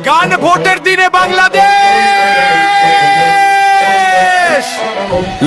গান ভোটের দিনে বাংলাদেশ।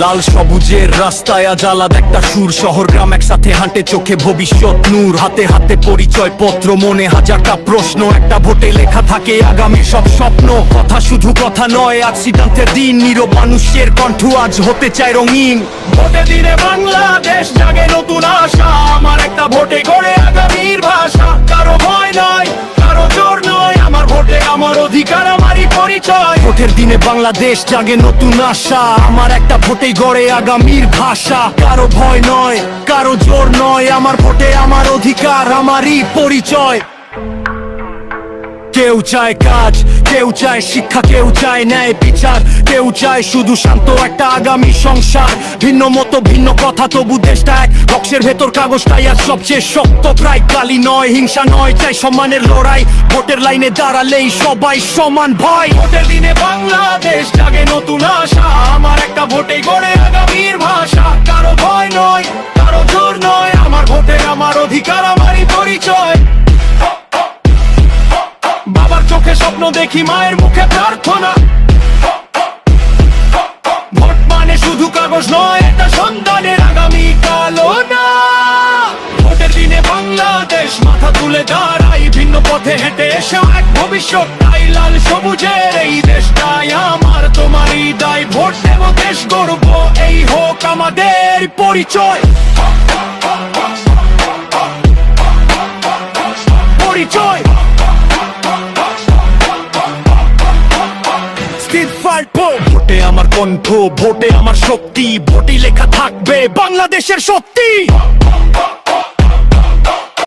লাল সবুজের রাস্তায় আজ আলাদা একটা সুর, শহর গ্রাম একসাথে হাঁটে, চোখে ভবিষ্যৎ নূর, হাতে হাতে পরিচয় পত্র, মনে হাজারটা প্রশ্ন, একটা ভোটে লেখা থাকে আগামী সব স্বপ্ন। কথা শুধু কথা নয়, আজ সিদ্ধান্তের দিন, নীরব মানুষের কণ্ঠ আজ হতে চায় রঙিন। ভোটের দিনে বাংলাদেশ জাগে নতুন আশা, আমার একটা ভোটে গড়ে আগামীর ভাষা। কারো ভয় নয়, কারো জোর নয়, আমার ভোটে আমার অধিকার, আমারই পরিচয়। ভোটের দিনে বাংলাদেশ জাগে নতুন আশা, আমার একটা ভোটে গড়ে আগামীর ভাষা। কারো ভয় নয়, কারো জোর নয়, আমার ভোটে আমার অধিকার, আমারই পরিচয়। কেউ চায় কাজ, কেউ চায় শিক্ষা, কেউ চায় ন্যায় বিচার, কেউ চায় শুধু শান্ত একটা আগামী সংসার। ভিন্ন মতো ভিন্ন কথা, তবু দেশটা এক, বক্সের ভেতর কাগজটাই আর সবচেয়ে শক্ত। প্রায় গালি নয়, হিংসা নয়, চাই সম্মানের লড়াই, ভোটের লাইনে দাঁড়ালেই সবাই সমান ভাই। ভোটের দিনে বাংলাদেশ জাগে নতুন আশা, আমার একটা ভোটে গড়ে আগামীর ভাষা। কারো ভয় নয়, কারো জোর নয়, আমার ভোটে আমার অধিকার, আমারই পরিচয়। বাবার চোখে স্বপ্ন দেখি, মায়ের মুখে প্রার্থনা। ভোট মানে শুধু কাগজ নয়, এটা সন্তানের আগামী কালো না। ভোটের দিনে বাংলাদেশ মাথা তুলে দাঁড়াই, ভিন্ন পথে হেঁটে এসেও এক ভবিষ্যৎ তাই। লাল সবুজের এই দেশটাই আমার, তোমারই দায়। ভোট দেব, দেশ গর্ব, এই হোক আমাদের পরিচয়। পরিচয় ভোটে আমার কণ্ঠ, ভোটে আমার শক্তি, ভোটে লেখা থাকবে বাংলাদেশের সত্যি।